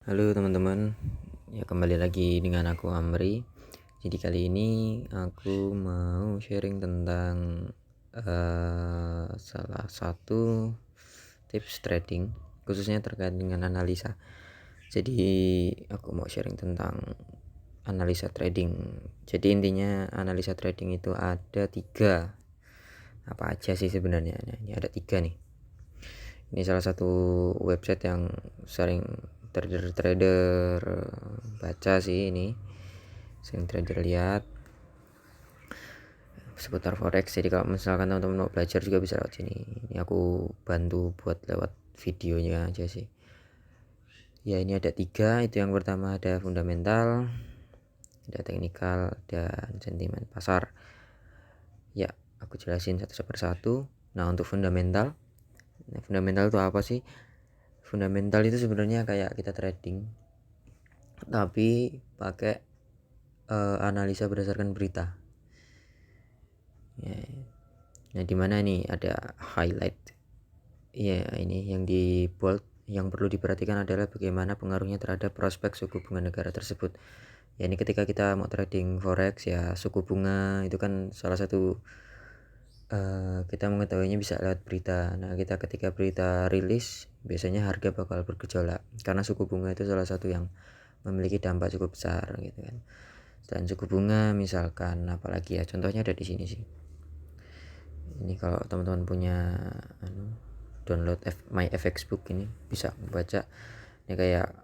Halo teman-teman, ya kembali lagi dengan aku Amri. Jadi kali ini aku mau sharing tentang salah satu tips trading, khususnya terkait dengan analisa. Jadi aku mau sharing tentang analisa trading. Jadi intinya analisa trading itu ada 3. Apa aja sih sebenarnya? Nah, ini ada 3 nih. Ini salah satu website yang sering trader-trader baca sih, ini sering trader lihat seputar forex. Jadi kalau misalkan teman-teman mau belajar juga bisa lewat sini. Ini aku bantu buat lewat videonya aja sih. Ya, ini ada 3. Itu yang pertama ada fundamental, ada teknikal, dan sentimen pasar. Ya, aku jelasin satu persatu. Nah, untuk fundamental itu apa sih? Fundamental itu sebenarnya kayak kita trading tapi pakai analisa berdasarkan berita ya. Nah, di mana nih ada highlight ya, ini yang di bold. Yang perlu diperhatikan adalah bagaimana pengaruhnya terhadap prospek suku bunga negara tersebut. Ya, ini ketika kita mau trading forex ya, suku bunga itu kan salah satu kita mengetahuinya bisa lewat berita. Nah, kita ketika berita rilis biasanya harga bakal bergejolak karena suku bunga itu salah satu yang memiliki dampak cukup besar gitu kan. Selain suku bunga misalkan apalagi ya, contohnya ada di sini sih. Ini kalau teman-teman punya download My FX Book, ini bisa membaca ini kayak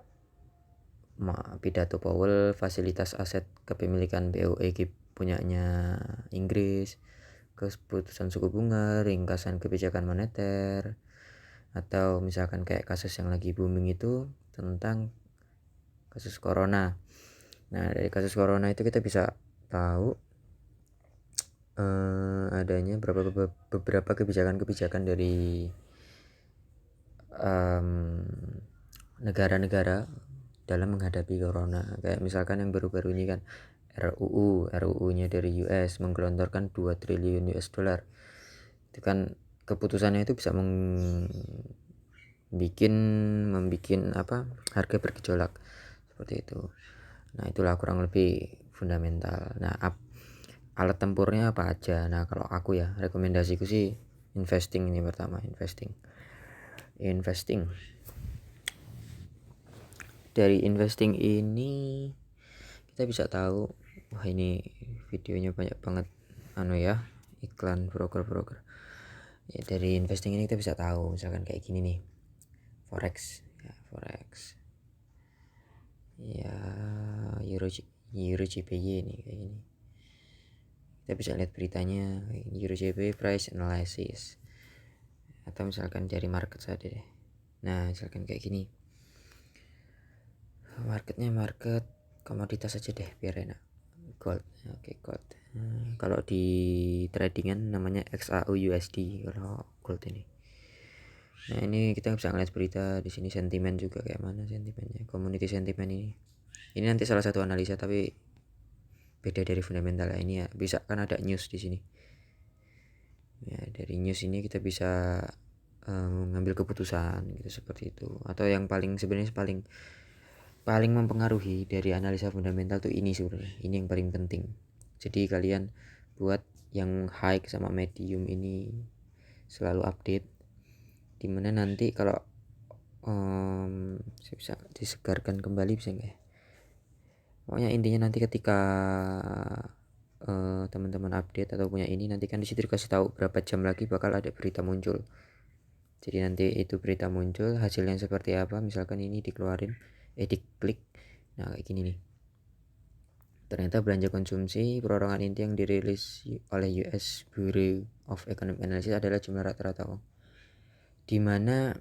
pidato Powell, fasilitas aset kepemilikan BOE punyanya Inggris, keputusan suku bunga, ringkasan kebijakan moneter, atau misalkan kayak kasus yang lagi booming itu tentang kasus corona. Nah, dari kasus corona itu kita bisa tahu adanya beberapa kebijakan dari negara-negara dalam menghadapi corona. Kayak misalkan yang baru-baru ini kan RUU-nya dari US menggelontorkan 2 triliun US dollar. Itu kan keputusannya itu bisa membikin harga bergejolak seperti itu. Nah, itulah kurang lebih fundamental. Nah, alat tempurnya apa aja? Nah, kalau aku ya rekomendasiku sih investing. Ini pertama, investing. Dari investing ini kita bisa tahu, wah ini videonya banyak banget iklan broker. Ya, dari investing ini kita bisa tahu misalkan kayak gini nih, forex ya, euro JPY ini kayak gini. Kita bisa lihat beritanya euro JPY price analysis, atau misalkan dari market saja deh. Nah, misalkan kayak gini, market komoditas aja deh biar enak. Gold, oke, gold. Kalau di tradingan namanya XAU USD kalau gold ini. Nah, ini kita bisa ngeliat berita di sini, sentimen juga kayak mana sentimennya, community sentimen ini. Ini nanti salah satu analisa tapi beda dari fundamental ya. Ini ya bisa kan ada news di sini. Ya, dari news ini kita bisa mengambil keputusan gitu, seperti itu. Atau yang sebenarnya paling mempengaruhi dari analisa fundamental tuh ini sebenarnya. Ini yang paling penting. Jadi kalian buat yang high sama medium ini selalu update, dimana nanti kalau saya bisa disegarkan kembali, bisa nggak ya? Pokoknya intinya nanti ketika teman-teman update atau punya ini, nanti kan disitu dikasih tahu berapa jam lagi bakal ada berita muncul. Jadi nanti itu berita muncul, hasilnya seperti apa, misalkan ini dikeluarin, diklik, nah kayak gini nih. Ternyata belanja konsumsi perorangan inti yang dirilis oleh US Bureau of Economic Analysis adalah jumlah rata-rata uang, dimana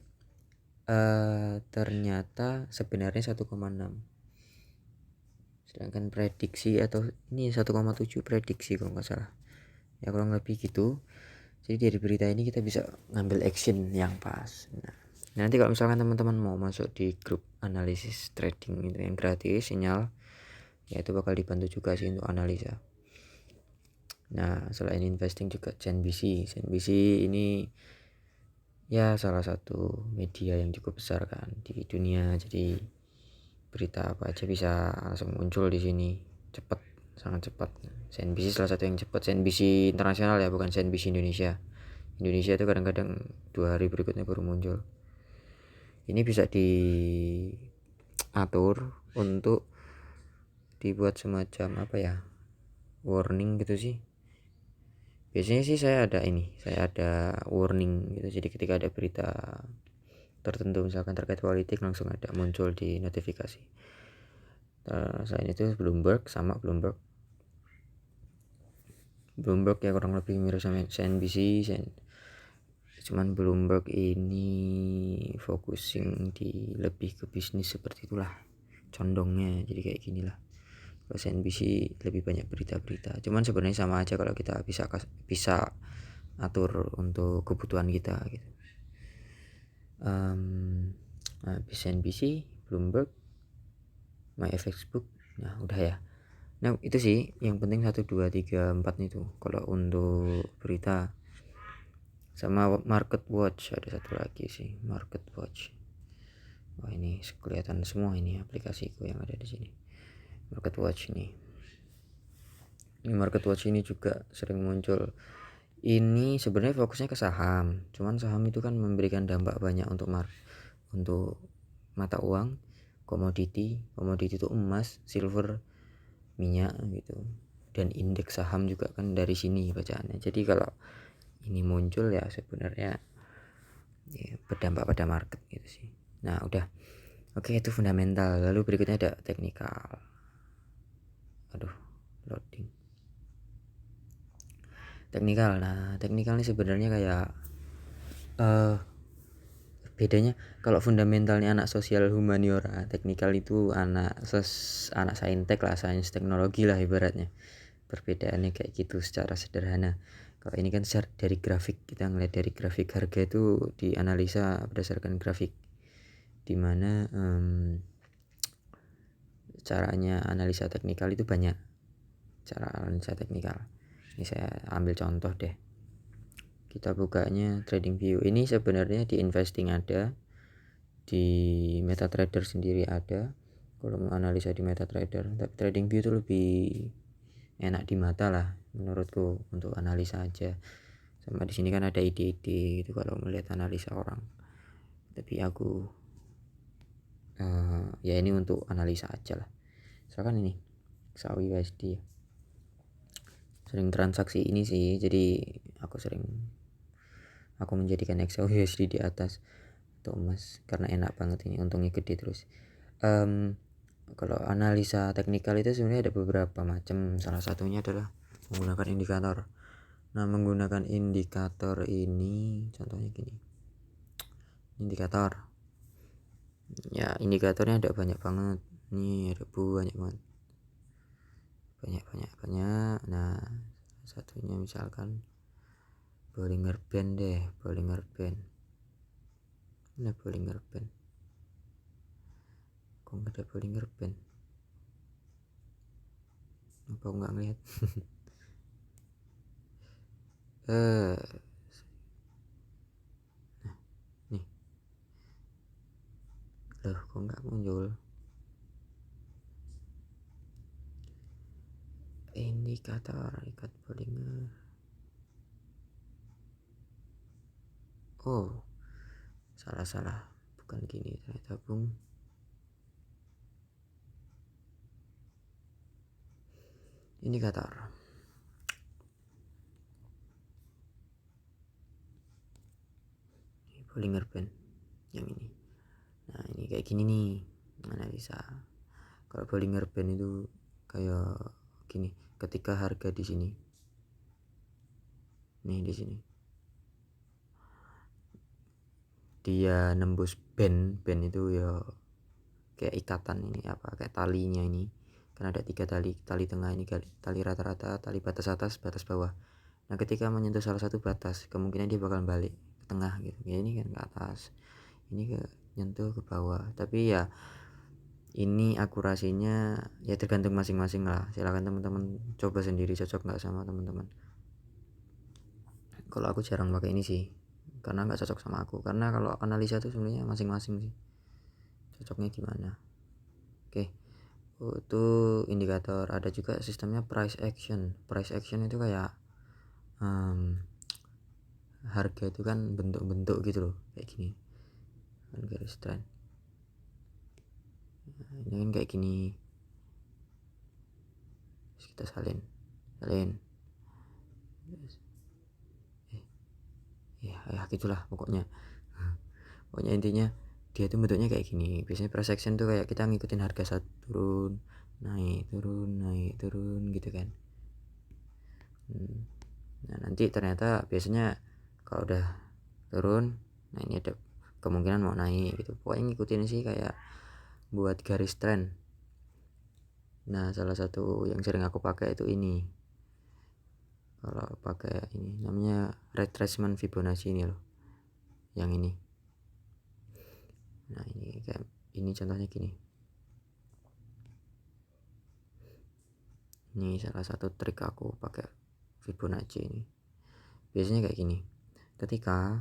ternyata sebenarnya 1,6, sedangkan prediksi atau ini 1,7 prediksi kalau nggak salah ya, kurang lebih gitu. Jadi dari berita ini kita bisa ngambil action yang pas. Nah, nanti kalau misalkan teman-teman mau masuk di grup analisis trading itu yang gratis sinyal, ya itu bakal dibantu juga sih untuk analisa. Nah, selain investing juga CNBC ini ya salah satu media yang cukup besar kan di dunia. Jadi berita apa aja bisa langsung muncul di sini, cepat, sangat cepat. CNBC salah satu yang cepat, CNBC internasional ya, bukan CNBC Indonesia. Indonesia itu kadang-kadang 2 hari berikutnya baru muncul. Ini bisa diatur untuk dibuat semacam apa ya, warning gitu sih. Biasanya sih saya ada warning gitu, jadi ketika ada berita tertentu misalkan terkait politik langsung ada muncul di notifikasi. Selain itu Bloomberg ya kurang lebih mirip sama CNBC, cuman Bloomberg ini focusing di lebih ke bisnis, seperti itulah condongnya, jadi kayak gini lah. Kalau CNBC lebih banyak berita-berita, cuman sebenarnya sama aja kalau kita bisa atur untuk kebutuhan kita gitu. CNBC, Bloomberg, MyFacebook, nah udah ya. Nah itu sih yang penting 1, 2, 3, 4 itu kalau untuk berita. Sama Market Watch, ada satu lagi sih, Market Watch. Wah ini kelihatan semua ini aplikasiku yang ada di sini. Market Watch ini Market Watch ini juga sering muncul. Ini sebenarnya fokusnya ke saham, cuman saham itu kan memberikan dampak banyak untuk mata uang, komoditi itu emas, silver, minyak gitu, dan indeks saham juga kan dari sini bacaannya. Jadi kalau ini muncul ya sebenarnya ya berdampak pada market gitu sih. Nah udah, oke, itu fundamental. Lalu berikutnya ada teknikal. Loading teknikal. Nah teknikal ini sebenarnya kayak bedanya kalau fundamentalnya anak sosial humaniora, teknikal itu anak saintek lah, sains teknologi lah ibaratnya. Perbedaannya kayak gitu secara sederhana. Kalau ini kan dari grafik, kita ngeliat dari grafik harga itu dianalisa berdasarkan grafik, dimana caranya analisa teknikal itu banyak cara analisa teknikal. Ini saya ambil contoh deh, kita bukanya TradingView. Ini sebenarnya di investing ada, di MetaTrader sendiri ada kalau mau analisa di MetaTrader, tapi TradingView itu lebih enak di mata lah menurutku untuk analisa aja. Sama di sini kan ada ide-ide gitu kalau melihat analisa orang, tapi aku ya ini untuk analisa aja lah. Misalkan ini XAWI USD ya, sering transaksi ini sih, jadi aku menjadikan XAWI USD di atas atau emas karena enak banget, ini untungnya gede terus. Kalau analisa teknikal itu sebenarnya ada beberapa macam, salah satunya adalah menggunakan indikator. Nah menggunakan indikator ini contohnya gini, indikator ya, indikatornya ada banyak banget nih, ada banyak banget, banyak. Nah satunya misalkan Bollinger Band deh, Bollinger Band. Kok nggak ada Bollinger Band? Apa aku nggak ngeliat? Nah, nih loh, kok nggak muncul indikator ikat Bollinger? Oh salah, bukan gini ternyata bung. Indikator Bollinger Band yang ini. Nah ini kayak gini nih analisa. Kalau Bollinger Band itu kayak gini, ketika harga di sini nih, di sini dia nembus band itu ya kayak ikatan ini, apa kayak talinya ini kan ada 3 tali tengah ini, tali rata-rata, tali batas atas, batas bawah. Nah ketika menyentuh salah satu batas kemungkinan dia bakal balik ke tengah gitu ya, ini kan ke atas, ini ke nyentuh ke bawah. Tapi ya ini akurasinya ya tergantung masing-masing lah, silakan teman-teman coba sendiri cocok nggak sama teman-teman. Kalau aku jarang pakai ini sih karena nggak cocok sama aku, karena kalau analisa tuh sebenarnya masing-masing sih cocoknya gimana. Oke, itu indikator. Ada juga sistemnya price action. Price action itu kayak harga itu kan bentuk-bentuk gitu loh, kayak gini kan garis trend. Ini kan kayak gini, terus kita salin ya gitulah pokoknya. Pokoknya intinya dia tuh bentuknya kayak gini. Biasanya price action tuh kayak kita ngikutin harga saat turun naik turun gitu kan. Nah nanti ternyata biasanya kalau udah turun, nah ini ada kemungkinan mau naik gitu. Pokoknya ngikutin sih kayak buat garis trend. Nah salah satu yang sering aku pakai itu ini. Kalau pakai ini namanya retracement Fibonacci ini loh, yang ini. Nah ini kayak ini contohnya gini. Ini salah satu trik aku pakai Fibonacci ini. Biasanya kayak gini. Ketika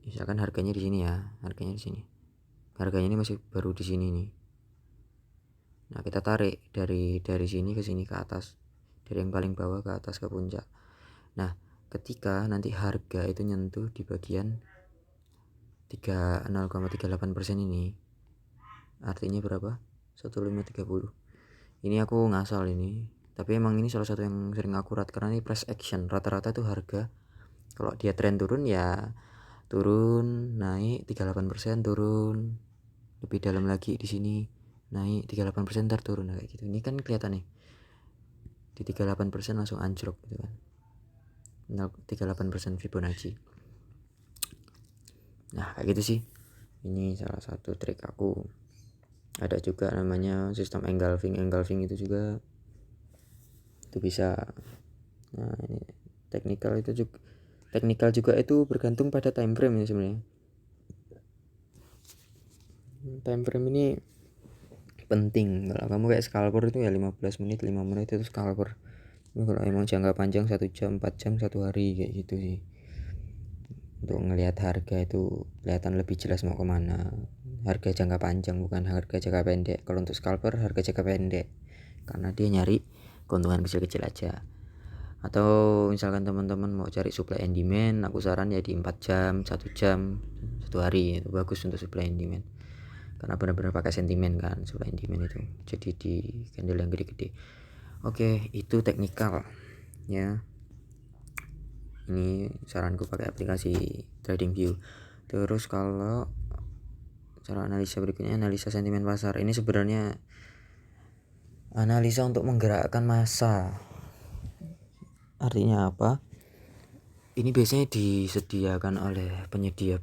misalkan harganya di sini ya, harganya di sini. Harganya ini masih baru di sini nih. Nah, kita tarik dari sini ke sini ke atas. Dari yang paling bawah ke atas ke puncak. Nah, ketika nanti harga itu nyentuh di bagian 0,38% ini, artinya berapa? 1530. Ini aku ngasal ini, tapi emang ini salah satu yang sering akurat karena ini price action. Rata-rata tuh harga kalau dia tren turun ya turun, naik 38%, turun lebih dalam lagi di sini, naik 38%, ntar turun kayak gitu. Ini kan kelihatan nih di 38% langsung anjlok gitu kan. 38% Fibonacci. Nah kayak gitu sih, ini salah satu trik aku. Ada juga namanya sistem engulfing itu juga itu bisa. Nah ini teknikal juga itu bergantung pada time frame ya sebenarnya. Time frame ini penting. Kalau kamu kayak scalper itu ya 15 menit 5 menit itu scalper. Ini kalau emang jangka panjang 1 jam 4 jam 1 hari kayak gitu sih, untuk ngelihat harga itu kelihatan lebih jelas mau kemana. Harga jangka panjang bukan harga jangka pendek. Kalau untuk scalper harga jangka pendek karena dia nyari keuntungan kecil-kecil aja. Atau misalkan teman-teman mau cari supply and demand, aku saran ya di 4 jam 1 jam 1 hari itu bagus untuk supply and demand, karena benar-benar pakai sentimen kan supply and demand itu, jadi di candle yang gede-gede. Oke, itu teknikal ya. Ini saranku pakai aplikasi TradingView. Terus kalau cara analisa berikutnya, analisa sentimen pasar. Ini sebenarnya analisa untuk menggerakkan massa. Artinya apa? Ini biasanya disediakan oleh penyedia.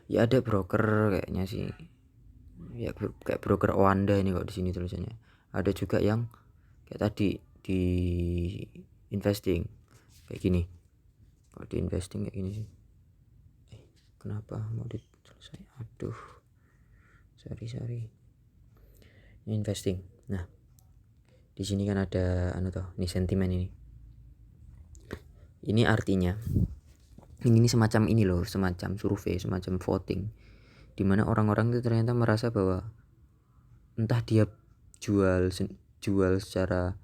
Ya ada broker kayaknya sih. Ya kayak broker Oanda ini kok di sini tulisannya. Ada juga yang kayak tadi di investing kayak gini. Kalau di investing kayak gini sih. Kenapa mau selesai? Aduh. Sorry. Ini investing. Nah, di sini kan ada ini sentimen ini. Ini artinya ini semacam ini loh, semacam survei, semacam voting, dimana orang-orang itu ternyata merasa bahwa entah dia jual secara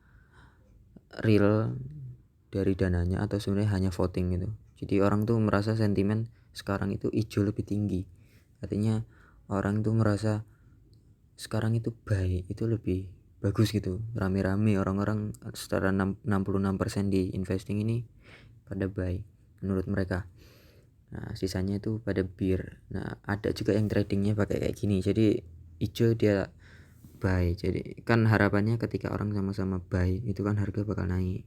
real dari dananya atau sebenarnya hanya voting gitu. Jadi orang tuh merasa sentimen sekarang itu hijau lebih tinggi. Artinya orang tuh merasa sekarang itu buy itu lebih bagus gitu. Rame-rame orang-orang secara 66% di investing ini pada buy menurut mereka. Nah sisanya itu pada bear. Nah ada juga yang tradingnya pakai kayak gini, jadi hijau dia buy. Jadi kan harapannya ketika orang sama-sama buy itu kan harga bakal naik.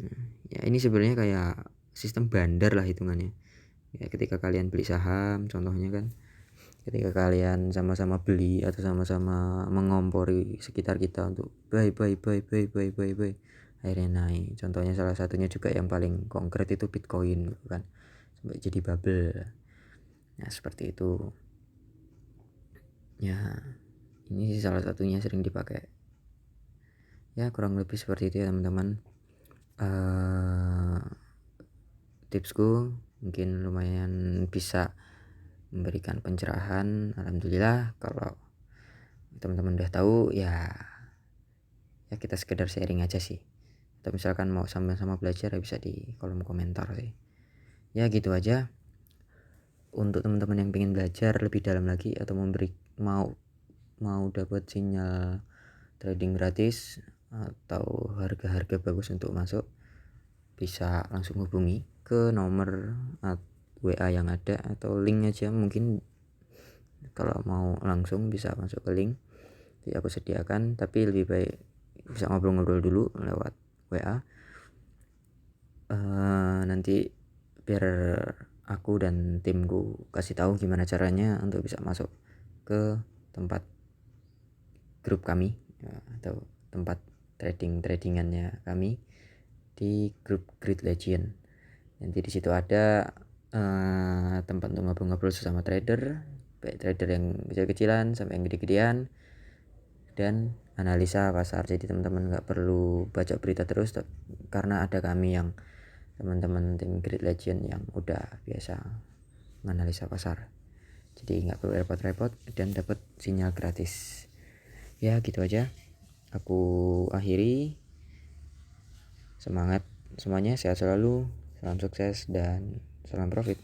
Nah, ya ini sebenarnya kayak sistem bandar lah hitungannya. Ya ketika kalian beli saham contohnya kan, ketika kalian sama-sama beli atau sama-sama mengompori sekitar kita untuk buy, akhirnya naik. Contohnya salah satunya juga yang paling konkret itu Bitcoin kan, sampai jadi bubble. Nah seperti itu ya. Ini salah satunya sering dipakai ya, kurang lebih seperti itu ya teman-teman. Tipsku mungkin lumayan bisa memberikan pencerahan. Alhamdulillah kalau teman-teman udah tahu ya kita sekedar sharing aja sih. Atau misalkan mau sama-sama belajar ya bisa di kolom komentar sih. Ya gitu aja. Untuk teman-teman yang pengen belajar lebih dalam lagi atau mau dapat sinyal trading gratis atau harga-harga bagus untuk masuk, bisa langsung hubungi ke nomor WA yang ada atau link aja. Mungkin kalau mau langsung bisa masuk ke link jadi aku sediakan, tapi lebih baik bisa ngobrol-ngobrol dulu lewat WA. Nanti biar aku dan timku kasih tahu gimana caranya untuk bisa masuk ke tempat grup kami atau tempat tradingannya kami di grup Grid Legend. Nanti di situ ada tempat untuk ngobrol-ngobrol sesama trader, baik trader yang kecil-kecilan sampai yang gede-gedean, dan analisa pasar. Jadi teman-teman nggak perlu baca berita terus, karena ada kami yang teman-teman tim Grid Legend yang udah biasa menganalisa pasar. Jadi nggak perlu repot-repot dan dapat sinyal gratis. Ya gitu aja. Aku akhiri. Semangat semuanya, sehat selalu, salam sukses dan salam profit.